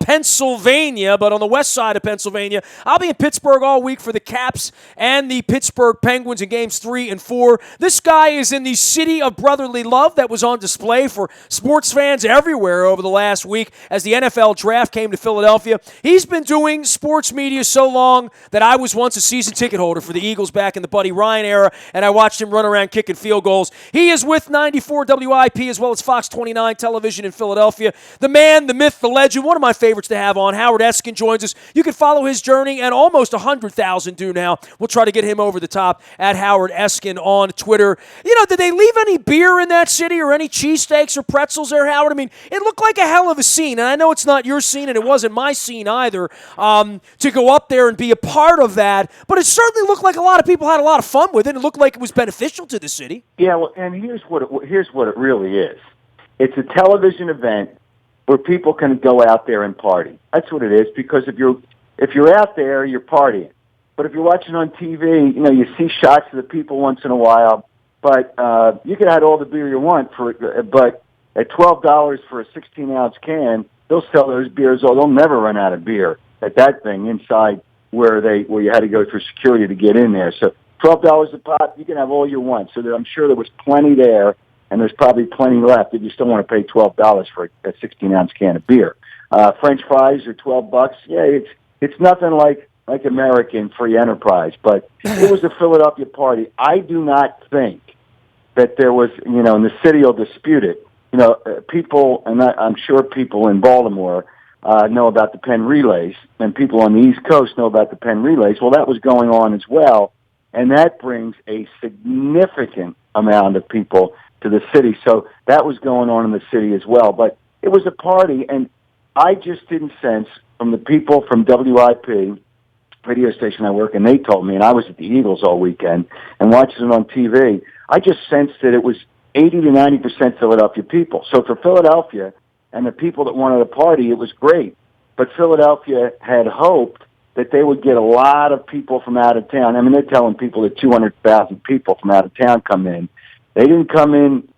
Pennsylvania, but on the west side of Pennsylvania. I'll be in Pittsburgh all week for the Caps and the Pittsburgh Penguins in games 3 and 4. This guy is in the city of brotherly love that was on display for sports fans everywhere over the last week as the NFL draft came to Philadelphia. He's been doing sports media so long that I was once a season ticket holder for the Eagles back in the Buddy Ryan era, and I watched him run around kicking field goals. He is with 94 WIP as well as Fox 29 television in Philadelphia. The man, the myth, the legend, one of my favorites to have on. Howard Eskin joins us. You can follow his journey, and almost 100,000 do now. We'll try to get him over the top at Howard Eskin on Twitter. Did they leave any beer in that city or any cheesesteaks or pretzels there, Howard? I mean, it looked like a hell of a scene, and I know it's not your scene, and it wasn't my scene either, to go up there and be a part of that, but it certainly looked like a lot of people had a lot of fun with it. It looked like it was beneficial to the city. Yeah, well, and here's what it really is. It's a television event where people can go out there and party. That's what it is, because if you're out there, you're partying. But if you're watching on TV, you see shots of the people once in a while, but you can have all the beer you want, but at $12 for a 16-ounce can, they'll sell those beers, or they'll never run out of beer at that thing inside where you had to go through security to get in there. So $12 a pop, you can have all you want. So I'm sure there was plenty there, and there's probably plenty left if you still want to pay $12 for a 16-ounce can of beer. French fries are $12. Yeah, it's nothing like American free enterprise, but it was a Philadelphia party. I do not think that there was, and the city will dispute it. People, and I'm sure people in Baltimore know about the Penn Relays, and people on the East Coast know about the Penn Relays. Well, that was going on as well, and that brings a significant amount of people to the city. So that was going on in the city as well. But it was a party, and I just didn't sense from the people from WIP, radio station I work, and they told me, and I was at the Eagles all weekend and watching it on TV, I just sensed that it was 80 to 90% Philadelphia people. So for Philadelphia and the people that wanted a party, it was great. But Philadelphia had hoped that they would get a lot of people from out of town. I mean, they're telling people that 200,000 people from out of town come in. They didn't come in.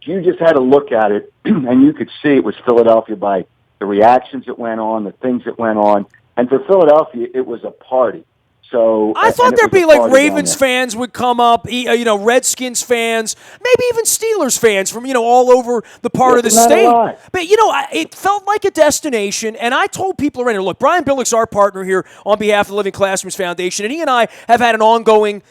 You just had to look at it, and you could see it was Philadelphia by the reactions that went on, the things that went on. And for Philadelphia, it was a party. So I thought there'd be like Ravens fans would come up, Redskins fans, maybe even Steelers fans from, all over the part of the state. But, it felt like a destination, and I told people already, look, Brian Billick's our partner here on behalf of the Living Classrooms Foundation, and he and I have had an ongoing,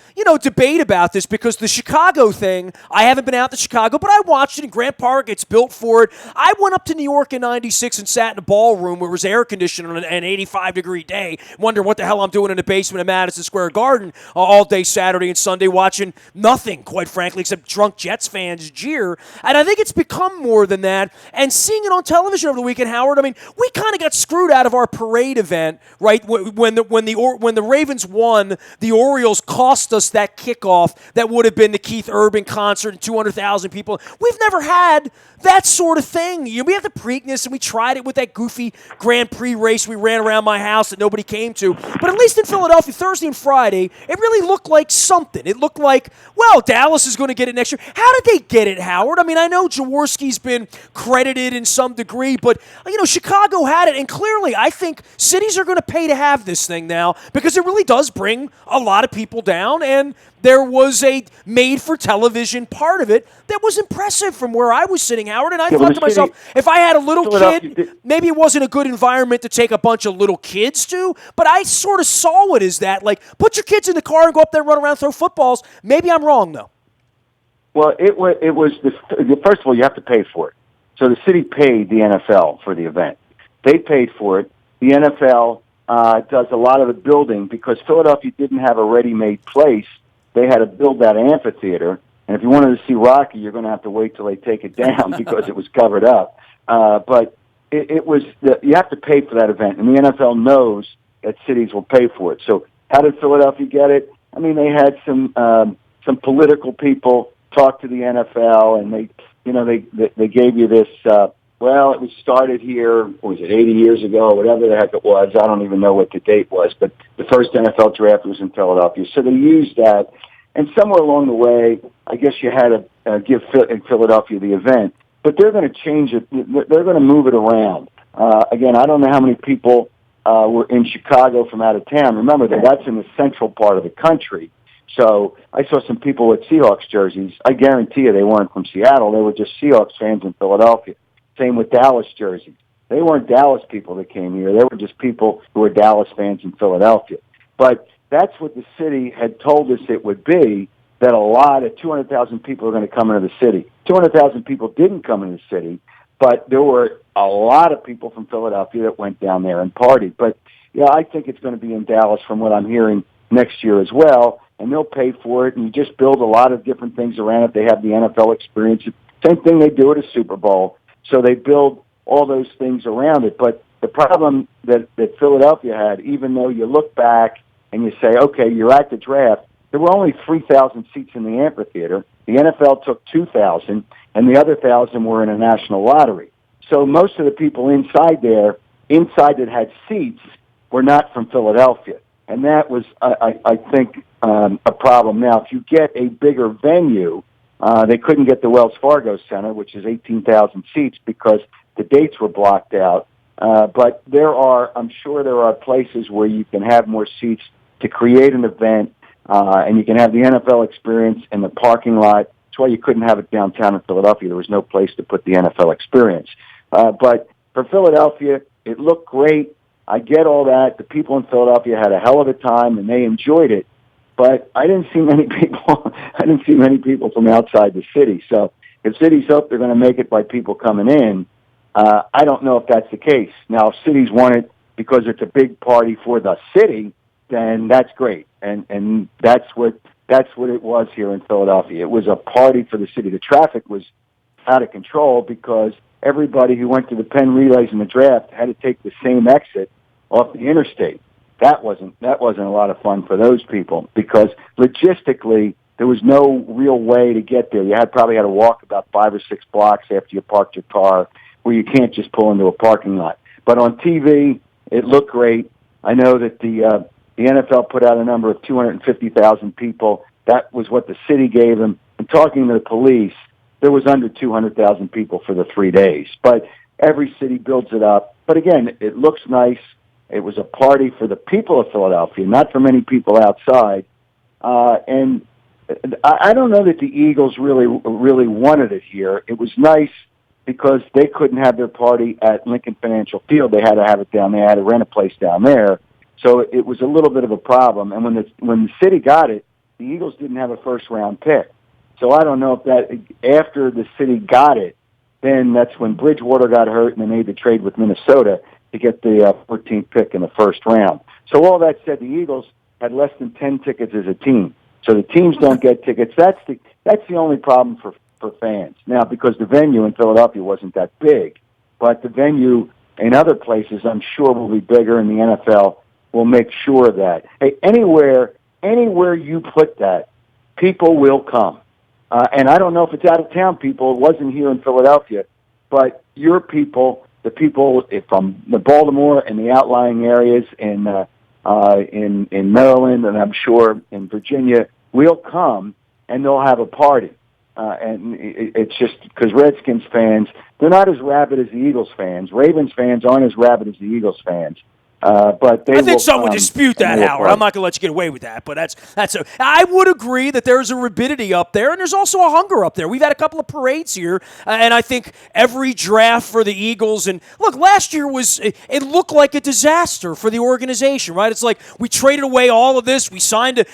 debate about this because the Chicago thing, I haven't been out to Chicago, but I watched it in Grant Park. It's built for it. I went up to New York in 96 and sat in a ballroom where it was air conditioned on an 85-degree day, wondering what the hell I'm doing in the basement of Madison Square Garden all day Saturday and Sunday watching nothing, quite frankly, except drunk Jets fans jeer. And I think it's become more than that. And seeing it on television over the weekend, Howard, I mean, we kind of got screwed out of our parade event, right? When the Ravens won, the Orioles cost us that kickoff that would have been the Keith Urban concert and 200,000 people. We've never had that sort of thing. We had the Preakness, and we tried it with that goofy Grand Prix race we ran around my house that nobody came to. But at least in Philadelphia, Thursday and Friday, it really looked like something. It looked like, well, Dallas is going to get it next year. How did they get it, Howard? I mean, I know Jaworski's been credited in some degree, but, Chicago had it, and clearly I think cities are going to pay to have this thing now because it really does bring a lot of people down, and there was a made-for-television part of it that was impressive from where I was sitting, Howard. And I thought to myself, if I had a little kid, maybe it wasn't a good environment to take a bunch of little kids to, but I sort of saw it as that. Like, put your kids in the car and go up there and run around, throw footballs. Maybe I'm wrong, though. Well, it was first of all, you have to pay for it. So the city paid the NFL for the event. They paid for it. The NFL does a lot of the building because Philadelphia didn't have a ready-made place. They had to build that amphitheater, and if you wanted to see Rocky, you're going to have to wait till they take it down because it was covered up. But it was you have to pay for that event, and the NFL knows that cities will pay for it. So how did Philadelphia get it? I mean, they had some political people talk to the NFL, and they gave you this. Well, it was started here. What was it, 80 years ago, whatever the heck it was? I don't even know what the date was, but the first NFL draft was in Philadelphia. So they used that, and somewhere along the way, I guess you had to give Philadelphia the event. But they're going to change it. They're going to move it around. Again, I don't know how many people were in Chicago from out of town. Remember that's in the central part of the country. So I saw some people with Seahawks jerseys. I guarantee you they weren't from Seattle. They were just Seahawks fans in Philadelphia. Same with Dallas jerseys. They weren't Dallas people that came here. They were just people who were Dallas fans in Philadelphia. But that's what the city had told us it would be, that a lot of 200,000 people are going to come into the city. 200,000 people didn't come into the city, but there were a lot of people from Philadelphia that went down there and partied. But, yeah, I think it's going to be in Dallas from what I'm hearing next year as well, and they'll pay for it, and you just build a lot of different things around it. They have the NFL experience. Same thing they do at a Super Bowl. So they build all those things around it. But the problem that Philadelphia had, even though you look back and you say, okay, you're at the draft, there were only 3,000 seats in the amphitheater. The NFL took 2,000, and the other 1,000 were in a national lottery. So most of the people inside that had seats, were not from Philadelphia. And that was, I think, a problem. Now, if you get a bigger venue, they couldn't get the Wells Fargo Center, which is 18,000 seats, because the dates were blocked out. But I'm sure there are places where you can have more seats to create an event, and you can have the NFL experience in the parking lot. That's why you couldn't have it downtown in Philadelphia. There was no place to put the NFL experience. But for Philadelphia, it looked great. I get all that. The people in Philadelphia had a hell of a time, and they enjoyed it. But I didn't see many people. I didn't see many people from outside the city. So if cities hope they're going to make it by people coming in, I don't know if that's the case. Now, if cities want it because it's a big party for the city, then that's great. And that's what it was here in Philadelphia. It was a party for the city. The traffic was out of control because everybody who went to the Penn Relays in the draft had to take the same exit off the interstate. That wasn't a lot of fun for those people because logistically there was no real way to get there. You probably had to walk about 5 or 6 blocks after you parked your car, where you can't just pull into a parking lot. But on TV, it looked great. I know that the NFL put out a number of 250,000 people. That was what the city gave them. And talking to the police, there was under 200,000 people for the 3 days. But every city builds it up. But again, it looks nice. It was a party for the people of Philadelphia, not for many people outside. And I don't know that the Eagles really wanted it here. It was nice because they couldn't have their party at Lincoln Financial Field. They had to have it down there. They had to rent a place down there. So it was a little bit of a problem. And when the city got it, the Eagles didn't have a first-round pick. So I don't know if that after the city got it, then that's when Bridgewater got hurt and they made the trade with Minnesota to get the 14th pick in the first round. So all that said, the Eagles had less than 10 tickets as a team. So the teams don't get tickets. That's the only problem for fans. Now, because the venue in Philadelphia wasn't that big, but the venue in other places I'm sure will be bigger, and the NFL will make sure that, hey, anywhere you put that, people will come. And I don't know if it's out-of-town people. It wasn't here in Philadelphia. But your people, the people from the Baltimore and the outlying areas in Maryland and I'm sure in Virginia, will come, and they'll have a party. And it's just because Redskins fans, they're not as rabid as the Eagles fans. Ravens fans aren't as rabid as the Eagles fans. But I think some would dispute that, Howard. I'm not going to let you get away with that. But I would agree that there's a rabidity up there, and there's also a hunger up there. We've had a couple of parades here, and I think every draft for the Eagles. And look, last year it looked like a disaster for the organization, right? It's like we traded away all of this. We signed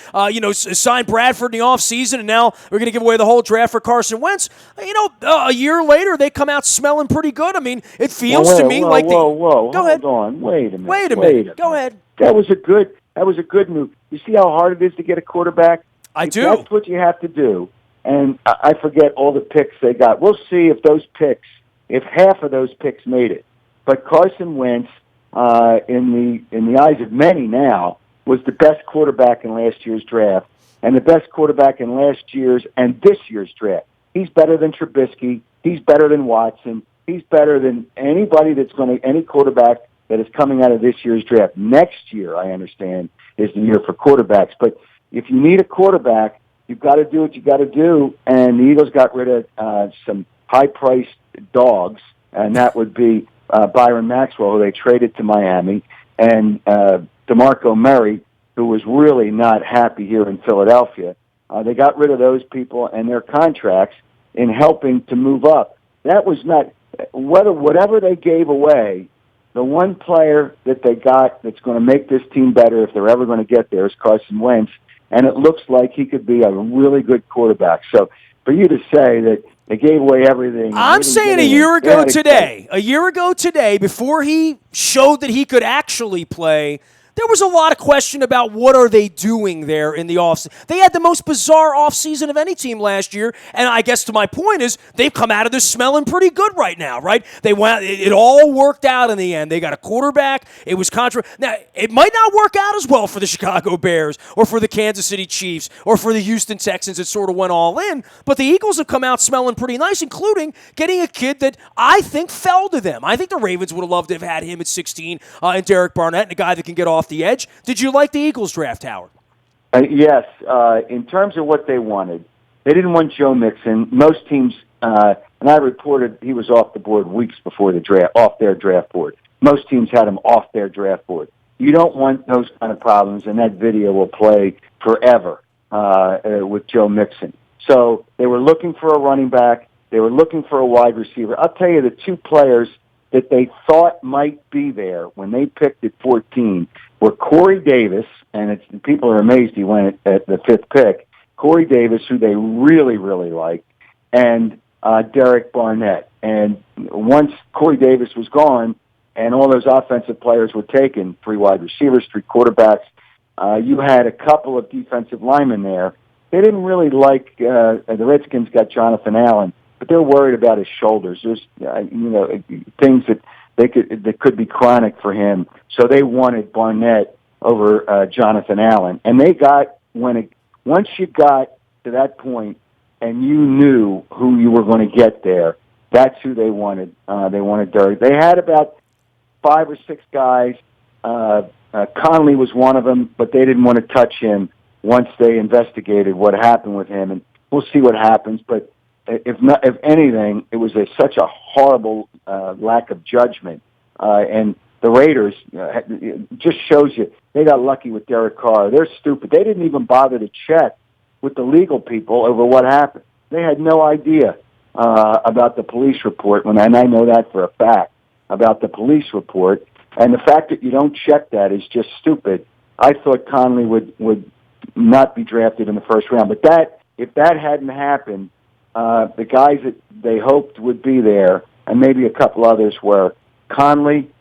signed Bradford in the offseason, and now we're going to give away the whole draft for Carson Wentz. A year later, they come out smelling pretty good. I mean, it feels to me like Whoa, Go ahead. Hold on, wait a minute. Wait a minute. Go ahead. That was a good move. You see how hard it is to get a quarterback? I do. That's what you have to do. And I forget all the picks they got. We'll see if half of those picks made it. But Carson Wentz, in the eyes of many now, was the best quarterback in last year's draft and the best quarterback in last year's and this year's draft. He's better than Trubisky. He's better than Watson. He's better than any quarterback that is coming out of this year's draft. Next year, I understand, is the year for quarterbacks. But if you need a quarterback, you've got to do what you got to do. And the Eagles got rid of some high-priced dogs, and that would be Byron Maxwell, who they traded to Miami, and DeMarco Murray, who was really not happy here in Philadelphia. They got rid of those people and their contracts in helping to move up. That was not whatever they gave away. The one player that they got that's going to make this team better, if they're ever going to get there, is Carson Wentz, and it looks like he could be a really good quarterback. So for you to say that they gave away everything, I'm saying a year ago today, before he showed that he could actually play, there was a lot of question about what are they doing there in the offseason. They had the most bizarre offseason of any team last year, and I guess to my point is they've come out of this smelling pretty good right now, right? It all worked out in the end. They got a quarterback. It was Now, it might not work out as well for the Chicago Bears or for the Kansas City Chiefs or for the Houston Texans. It sort of went all in, but the Eagles have come out smelling pretty nice, including getting a kid that I think fell to them. I think the Ravens would have loved to have had him at 16 and Derek Barnett, and a guy that can get off the edge. Did you like the Eagles draft, Howard? Yes. In terms of what they wanted, they didn't want Joe Mixon. Most teams, and I reported he was off the board weeks before the draft, off their draft board. Most teams had him off their draft board. You don't want those kind of problems, and that video will play forever with Joe Mixon. So they were looking for a running back. They were looking for a wide receiver. I'll tell you the two players that they thought might be there when they picked at 14 were Corey Davis, and people are amazed he went at the 5th pick, Corey Davis, who they really, really liked, and Derek Barnett. And once Corey Davis was gone and all those offensive players were taken, 3 wide receivers, 3 quarterbacks, you had a couple of defensive linemen there. They didn't really like the Redskins got Jonathan Allen, but they're worried about his shoulders. There's things that could be chronic for him. So they wanted Barnett over Jonathan Allen, and they got once you got to that point and you knew who you were going to get there, that's who they wanted. They wanted Derek. They had about 5 or 6 guys. Conley was one of them, but they didn't want to touch him once they investigated what happened with him, and we'll see what happens. But if anything, it was such a horrible lack of judgment. And the Raiders just shows you they got lucky with Derek Carr. They're stupid. They didn't even bother to check with the legal people over what happened. They had no idea about the police report, and I know that for a fact, about the police report. And the fact that you don't check that is just stupid. I thought Conley would not be drafted in the first round. But if that hadn't happened, the guys that they hoped would be there, and maybe a couple others, were Conley,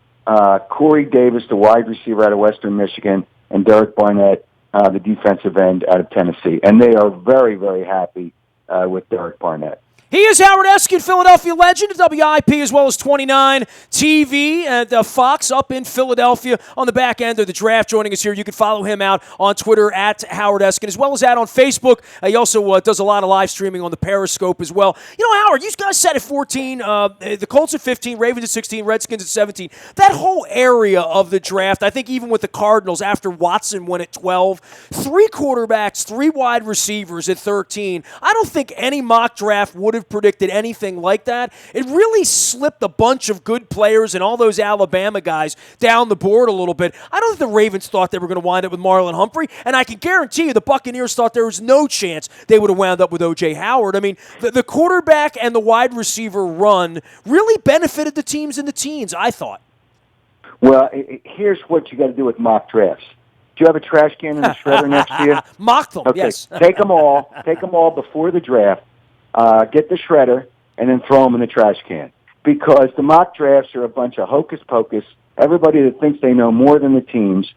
Corey Davis, the wide receiver out of Western Michigan, and Derek Barnett, the defensive end out of Tennessee. And they are very, very happy with Derek Barnett. He is Howard Eskin, Philadelphia legend at WIP as well as 29 TV and Fox up in Philadelphia on the back end of the draft. Joining us here, you can follow him out on Twitter at Howard Eskin as well as out on Facebook. He also does a lot of live streaming on the Periscope as well. You know, Howard, you guys said at 14, the Colts at 15, Ravens at 16, Redskins at 17. That whole area of the draft, I think even with the Cardinals after Watson went at 12, 3 quarterbacks, 3 wide receivers at 13. I don't think any mock draft would have predicted anything like that. It really slipped a bunch of good players and all those Alabama guys down the board a little bit. I don't think the Ravens thought they were going to wind up with Marlon Humphrey, and I can guarantee you the Buccaneers thought there was no chance they would have wound up with O.J. Howard. I mean, the quarterback and the wide receiver run really benefited the teams in the teens, I thought. Well, here's what you got to do with mock drafts. Do you have a trash can in the shredder next to you? Mock them, okay. Yes. Take them all before the draft. Get the shredder, and then throw them in the trash can. Because the mock drafts are a bunch of hocus pocus. Everybody that thinks they know more than the teams.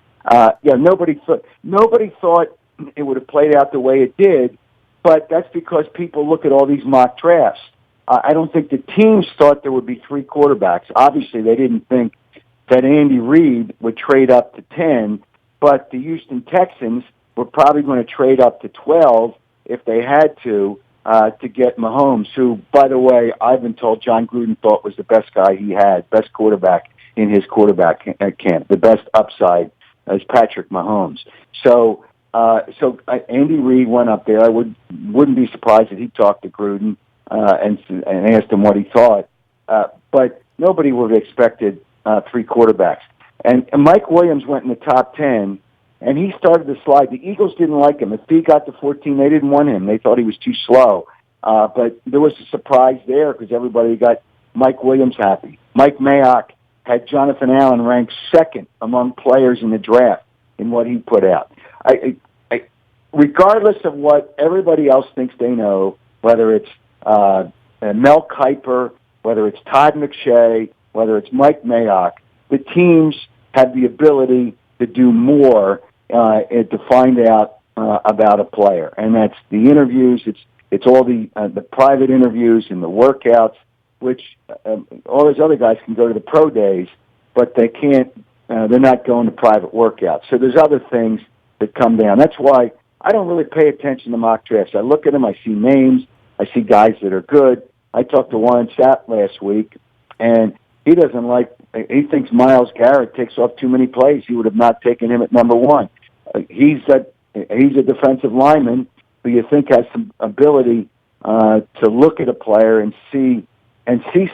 Nobody thought it would have played out the way it did, but that's because people look at all these mock drafts. I don't think the teams thought there would be 3 quarterbacks. Obviously, they didn't think that Andy Reid would trade up to 10, but the Houston Texans were probably going to trade up to 12 if they had to get Mahomes, who, by the way, I've been told John Gruden thought was the best guy he had, best quarterback in his quarterback camp. The best upside is Patrick Mahomes. So Andy Reid went up there. I wouldn't be surprised if he talked to Gruden and asked him what he thought. But nobody would have expected 3 quarterbacks. And Mike Williams went in the top 10, and he started to slide. The Eagles didn't like him. If he got to 14, they didn't want him. They thought he was too slow. But there was a surprise there because everybody got Mike Williams happy. Mike Mayock had Jonathan Allen ranked second among players in the draft in what he put out. Regardless of what everybody else thinks they know, whether it's Mel Kiper, whether it's Todd McShay, whether it's Mike Mayock, the teams have the ability to do more to find out about a player, and that's the interviews. It's all the private interviews and the workouts, which all those other guys can go to the pro days, but they can't. They're not going to private workouts. So there's other things that come down. That's why I don't really pay attention to mock drafts. I look at them. I see names. I see guys that are good. I talked to Warren Sapp last week, and he doesn't like. He thinks Myles Garrett takes off too many plays. He would have not taken him at number 1. He's a defensive lineman who you think has some ability to look at a player and see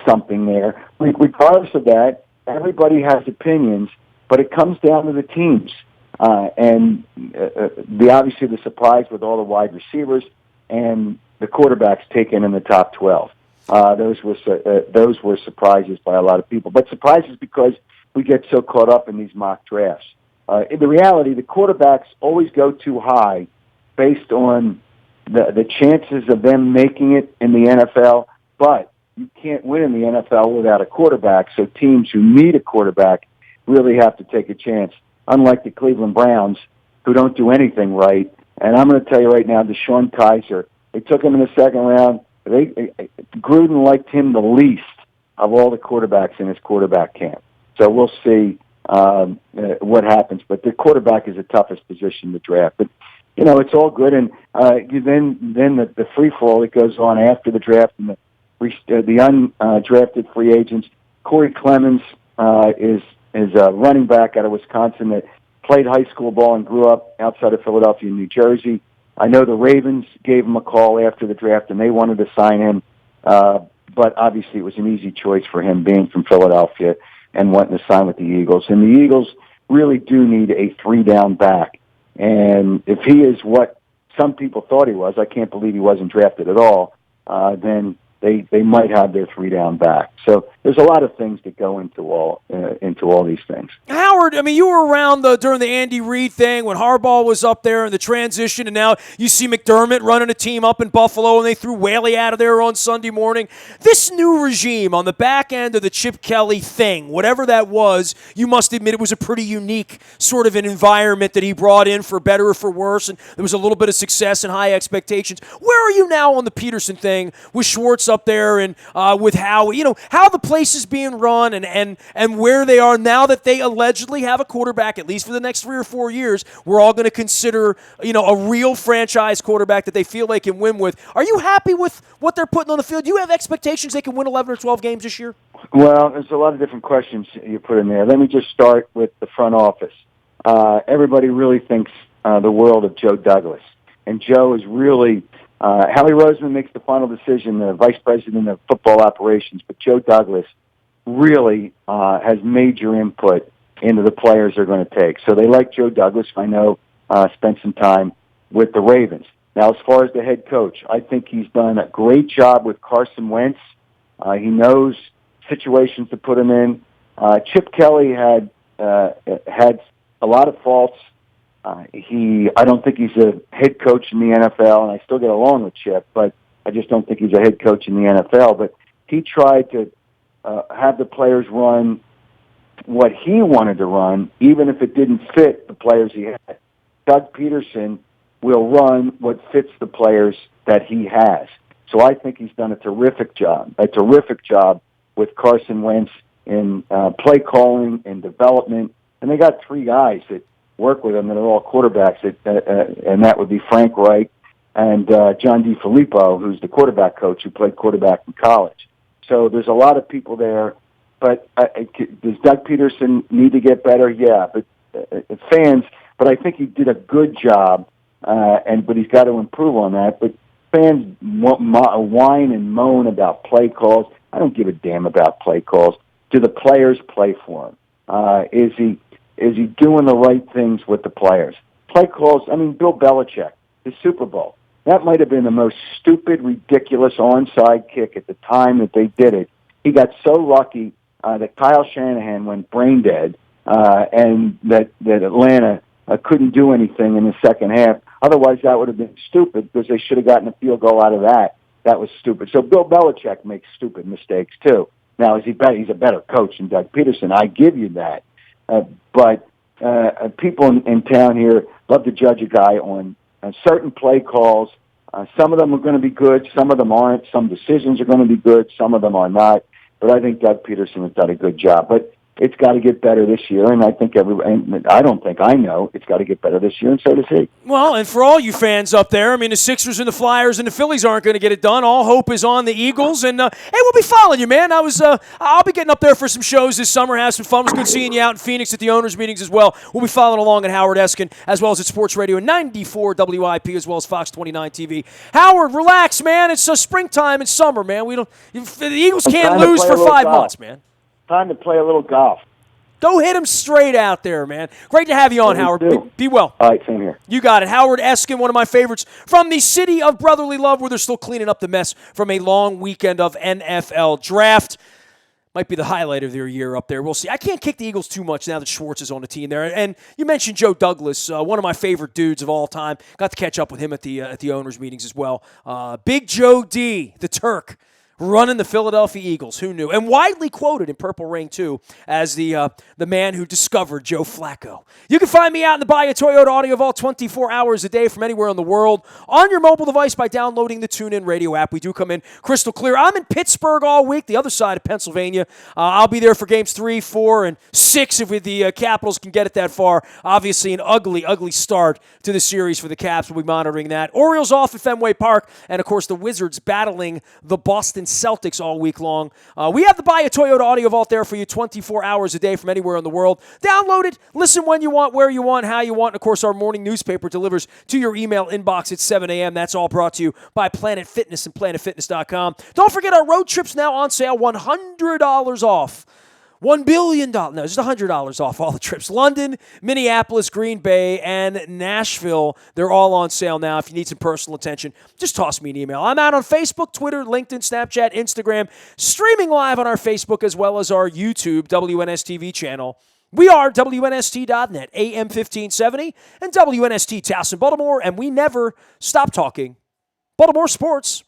something there. Regardless of that, everybody has opinions, but it comes down to the teams. And obviously the surprise with all the wide receivers and the quarterbacks taken in the top 12. Those were surprises by a lot of people, but surprises because we get so caught up in these mock drafts. In the reality, the quarterbacks always go too high based on the chances of them making it in the NFL, but you can't win in the NFL without a quarterback, so teams who need a quarterback really have to take a chance, unlike the Cleveland Browns, who don't do anything right. And I'm going to tell you right now, DeShone Kizer, they took him in the second round. Gruden liked him the least of all the quarterbacks in his quarterback camp. So we'll see what happens. But the quarterback is the toughest position to draft. But, it's all good. And then the free-for-all that goes on after the draft and the undrafted free agents. Corey Clemens is a running back out of Wisconsin that played high school ball and grew up outside of Philadelphia, New Jersey. I know the Ravens gave him a call after the draft, and they wanted to sign him. But obviously it was an easy choice for him being from Philadelphia and wanting to sign with the Eagles. And the Eagles really do need a 3-down back. And if he is what some people thought he was, I can't believe he wasn't drafted at all, then they might have their 3-down back. So there's a lot of things that go into all these things. Howard, you were around during the Andy Reid thing when Harbaugh was up there in the transition, and now you see McDermott running a team up in Buffalo, and they threw Whaley out of there on Sunday morning. This new regime on the back end of the Chip Kelly thing, whatever that was, you must admit it was a pretty unique sort of an environment that he brought in, for better or for worse, and there was a little bit of success and high expectations. Where are you now on the Peterson thing with Schwartz up there and with how the place is being run and where they are now that they allegedly have a quarterback, at least for the next 3 or 4 years, we're all going to consider, a real franchise quarterback that they feel they can win with. Are you happy with what they're putting on the field? Do you have expectations they can win 11 or 12 games this year? Well, there's a lot of different questions you put in there. Let me just start with the front office. Everybody really thinks the world of Joe Douglas. And Joe is really, Howie Roseman makes the final decision, the vice president of football operations, but Joe Douglas really has major input into the players they're going to take. So they like Joe Douglas. I know spent some time with the Ravens. Now, as far as the head coach, I think he's done a great job with Carson Wentz. He knows situations to put him in. Chip Kelly had a lot of faults. I don't think he's a head coach in the NFL, and I still get along with Chip, but I just don't think he's a head coach in the NFL. But he tried to have the players run what he wanted to run, even if it didn't fit the players he had. Doug Peterson will run what fits the players that he has. So I think he's done a terrific job with Carson Wentz in play calling and development. And they got 3 guys that work with him that are all quarterbacks, and that would be Frank Reich and John DeFilippo, who's the quarterback coach who played quarterback in college. So there's a lot of people there. But does Doug Peterson need to get better? Yeah, but fans. But I think he did a good job, but he's got to improve on that. But fans whine and moan about play calls. I don't give a damn about play calls. Do the players play for him? Is he doing the right things with the players? Play calls. I mean, Bill Belichick, the Super Bowl. That might have been the most stupid, ridiculous onside kick at the time that they did it. He got so lucky that Kyle Shanahan went brain dead, and that Atlanta couldn't do anything in the second half. Otherwise, that would have been stupid because they should have gotten a field goal out of that. That was stupid. So Bill Belichick makes stupid mistakes too. Now, is he better? He's a better coach than Doug Peterson. I give you that. But people in town here love to judge a guy on certain play calls. Some of them are going to be good. Some of them aren't. Some decisions are going to be good. Some of them are not. But I think Doug Peterson has done a good job. But it's got to get better this year, and I think I know it's got to get better this year, and so does he. Well, and for all you fans up there, I mean, the Sixers and the Flyers and the Phillies aren't going to get it done. All hope is on the Eagles, and hey, we'll be following you, man. I'll be getting up there for some shows this summer, have some fun. It was good seeing you out in Phoenix at the owners' meetings as well. We'll be following along at Howard Eskin, as well as at Sports Radio 94 WIP, as well as Fox 29 TV. Howard, relax, man. It's springtime and summer, man. The Eagles can't lose for 5 months, man. Time to play a little golf. Go hit him straight out there, man. Great to have you on, Howard. Be well. All right, same here. You got it. Howard Eskin, one of my favorites from the city of brotherly love, where they're still cleaning up the mess from a long weekend of NFL draft. Might be the highlight of their year up there. We'll see. I can't kick the Eagles too much now that Schwartz is on the team there. And you mentioned Joe Douglas, one of my favorite dudes of all time. Got to catch up with him at the owners' meetings as well. Big Joe D, the Turk, running the Philadelphia Eagles. Who knew? And widely quoted in Purple Rain, too, as the man who discovered Joe Flacco. You can find me out in the Buy a Toyota Audio Vault 24 hours a day from anywhere in the world on your mobile device by downloading the TuneIn Radio app. We do come in crystal clear. I'm in Pittsburgh all week, the other side of Pennsylvania. I'll be there for games 3, 4, and 6 if the Capitals can get it that far. Obviously, an ugly, ugly start to the series for the Caps. We'll be monitoring that. Orioles off at Fenway Park, and, of course, the Wizards battling the Boston Celtics all week long. We have the Buy a Toyota Audio Vault there for you 24 hours a day from anywhere in the world. Download it, listen when you want, where you want, how you want. And of course, our morning newspaper delivers to your email inbox at 7 a.m. That's all brought to you by Planet Fitness and PlanetFitness.com. Don't forget our road trips now on sale, $100 off. $1 billion. No, just $100 off all the trips. London, Minneapolis, Green Bay, and Nashville. They're all on sale now. If you need some personal attention, just toss me an email. I'm out on Facebook, Twitter, LinkedIn, Snapchat, Instagram, streaming live on our Facebook as well as our YouTube WNSTV channel. We are WNST.net, AM 1570, and WNST Towson, Baltimore, and we never stop talking Baltimore sports.